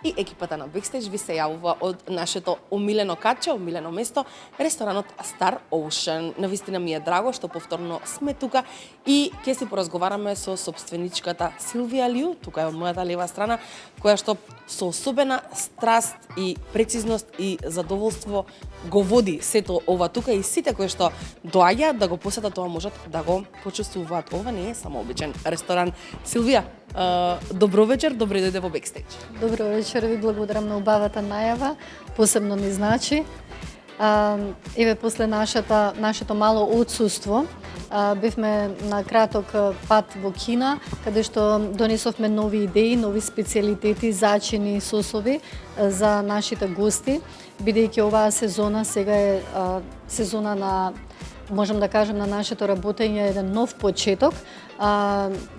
и екипата на Backstage ви се јавува од нашето омилено каче, омилено место, ресторанот Star Ocean. Навистина ми е драго што повторно сме тука и ќе си поразговараме со собственичката Силвија Лиу, тука е од мојата лева страна, која што со особена страст и прецизност и задоволство го води сето ова тука и сите кои што доаѓаат да го посетат тоа можат да го почувствуваат. Ова не е само обичен ресторан. Силвија, добро вечер, добро дојде во Backstage. Добро вечер, ви благодарам на убавата најава, посебно ми значи. Еве после нашето мало отсуство, бевме на краток пат во Кина, каде што донесовме нови идеи, нови специјалитети, зачини, сосови за нашите гости, бидејќи оваа сезона сега е сезона на, можам да кажем, на нашето работење еден нов почеток,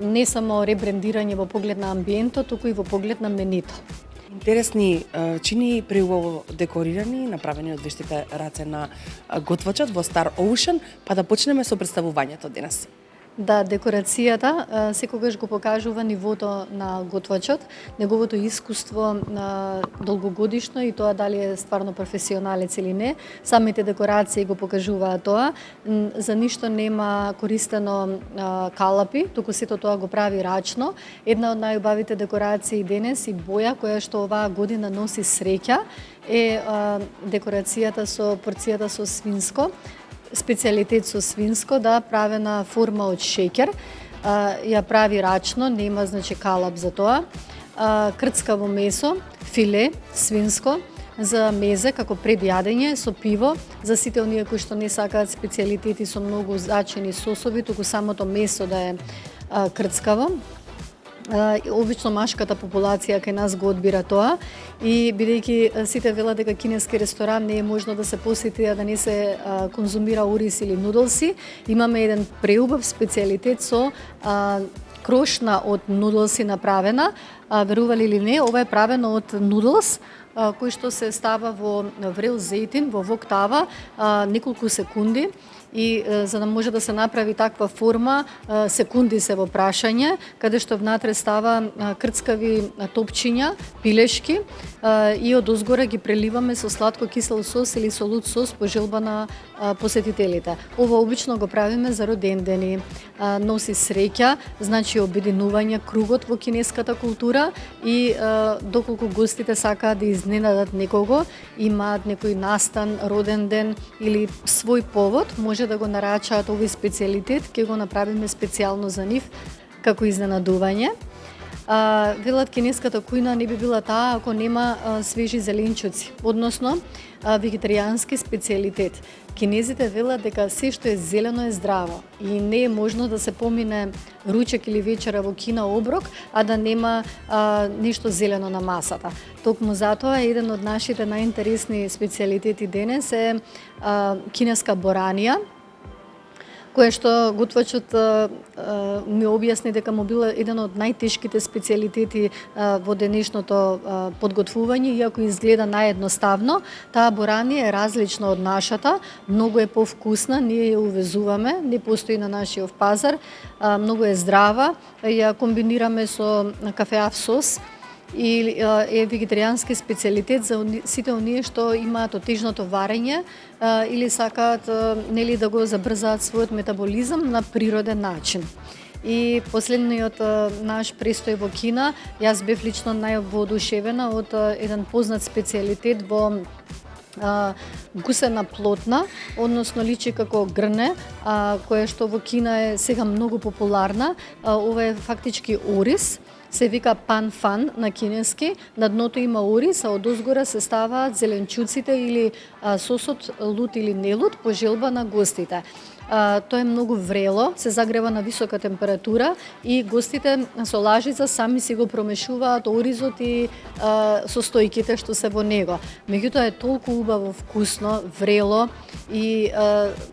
не само ребрендирање во поглед на амбиентот, туку и во поглед на менито. Интересни чини преубаво декорирани, направени од вештите раце на готвачот во Star Ocean, па да почнеме со представувањето денес. Да, декорацијата секогаш го покажува нивото на готвачот, неговото искуство долгогодишно и тоа дали е стварно професионалец или не. Самите декорации го покажуваат тоа. За ништо нема користено калапи, туку сето тоа го прави рачно. Една од најубавите декорации денес и боја која што оваа година носи среќа е декорацијата со порцијата со свинско. Специјалитет со свинско, да, правена форма од шеќер, ја прави рачно, нема значи калап за тоа. Крцкаво месо, филе, свинско, за мезе како пред јадење со пиво, за сите оние кои што не сакаат специјалитети со многу зачини сосови, туку самото месо да е крцкаво. Обично машката популација кај нас го одбира тоа и бидејќи сите велат дека кинески ресторан не е можно да се посети а да не се конзумира ориз или нудлси, имаме еден преубав специјалитет со крошна од нудлси направена. Верували или не, ова е правено од нудлс кој што се става во врел зејтин, во вок тава неколку секунди. И за да може да се направи таква форма, секунди се во прашање, каде што внатре става крцкави топчиња, пилешки и од озгора ги преливаме со сладко кисел сос или со лут сос по желба на посетителите. Ова обично го правиме за родендени. Носи среќа, значи обединување, кругот во кинеската култура и доколку гостите сакаат да изненадат некого, имаат некој настан, роден ден или свој повод, може да го нарачаат овој специјалитет, ќе го направиме специјално за нив како изненадување. Велат кинеската кујна не би била таа ако нема свежи зеленчуци, односно вегетаријански специјалитет. Кинезите велат дека се што е зелено е здраво и не е можно да се помине ручек или вечера во Кина оброк, а да нема нешто зелено на масата. Токму затоа еден од нашите најинтересни специјалитети денес е кинеска боранија, која што готвачот ми објасни дека му бил еден од најтешките специјалитети во денешното подготвување, иако изгледа наједноставно. Таа боранија е различна од нашата, многу е повкусна, ние ја увезуваме, не постои на нашиот пазар, многу е здрава, ја комбинираме со кафеав сос и е вегетаријански специјалитет за сите оние што имаат отежното варење или сакаат нели да го забрзаат својот метаболизам на природен начин. И последниот наш престој во Кина, јас бев лично највоодушевена од еден познат специјалитет во гусена плотна, односно личи како грне, која што во Кина е сега многу популарна. Ова е фактички ориз, се вика пан фан на кинески, на дното има ориз, а од озгора се ставаат зеленчуците или сосот лут или нелут по желба на гостите. Тоа е многу врело, се загрева на висока температура и гостите со лажица сами си го промешуваат оризот и состојките што се во него. Меѓутоа е толку убаво, вкусно, врело и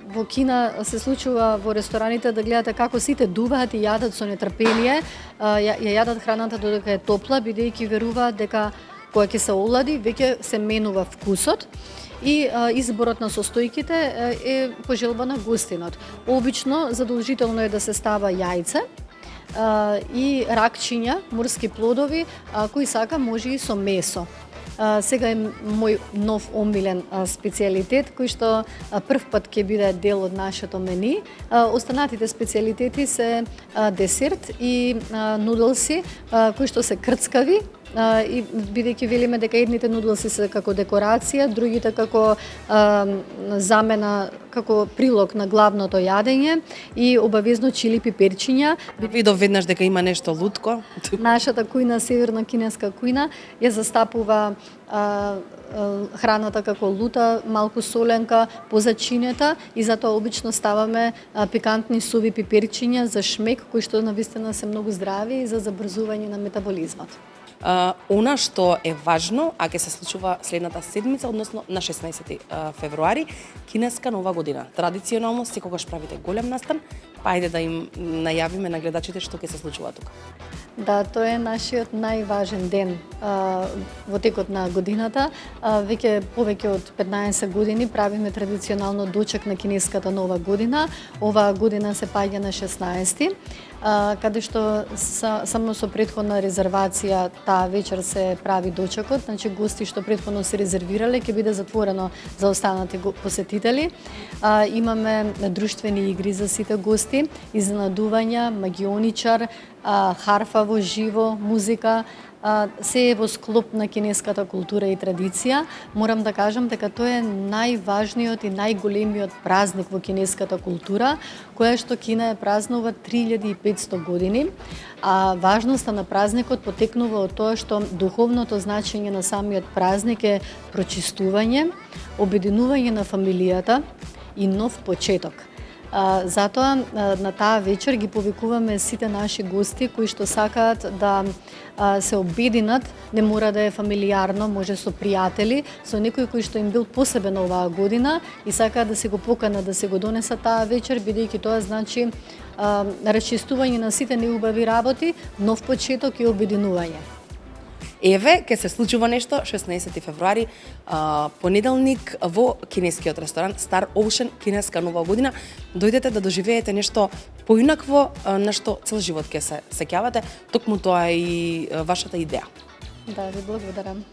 во Кина се случува во рестораните да гледате како сите дуваат и јадат со нетрпелие, ја јадат храната додека е топла, бидејќи веруваат дека кога ќе се олади, веќе се менува вкусот. И изборот на состојките е по желба на гостинот. Обично задолжително е да се става јајце, и ракчиња, морски плодови, кои сака може и со месо. Сега е мој нов омилен специјалитет, кој што прв пат ќе биде дел од нашето мени. Останатите специјалитети се десерт и нудлси, кои што се крцкави, и бидејќи велиме дека едните нудлси се како декорација, другите како замена, како прилог на главното јадење и обавезно чили пиперчиња. Видов веднаш дека има нешто лутко. Нашата кујна, северно-кинеска кујна, ја застапува храната како лута, малку соленка, позачинета и затоа обично ставаме пикантни суви пиперчиња за шмек, кои што навистина се многу здрави и за забрзување на метаболизмот. Она што е важно, а ќе се случува следната седмица, односно на 16 февруари, кинеска нова година. Традиционално секогаш правите голем настан, па ајде да им најавиме на гледачите што ќе се случува тука. Да, тоа е нашиот најважен ден во текот на годината. Веќе повеќе од 15 години правиме традиционално дочек на кинеската нова година. Оваа година се паѓа на 16, каде што само со претходна резервација таа вечер се прави дочекот, значи гости што претходно се резервирале ќе биде затворено за останати посетители. Имаме друштвени игри за сите гости, изненадувања, магионичар, харфа во живо, музика, се е во склоп на кинеската култура и традиција. Морам да кажам дека тоа е најважниот и најголемиот празник во кинеската култура, која што Кина е празнува 3500 години. А важноста на празникот потекнува од тоа што духовното значење на самиот празник е прочистување, обединување на фамилијата и нов почеток. Затоа на таа вечер ги повикуваме сите наши гости кои што сакаат да се обединат, не мора да е фамилиарно, може со пријатели, со некој кој што им бил посебен оваа година и сакаат да се го поканат да се го донесат таа вечер, бидејќи тоа значи расчистување на сите неубави работи, нов почеток и обединување. Еве, ќе се случува нешто 16 февруари, понеделник во кинескиот ресторан Star Ocean, кинеска нова година. Дојдете да доживеете нешто поинакво, на што цел живот ќе се сеќавате. Токму тоа е и вашата идеја. Да, ви благодарам.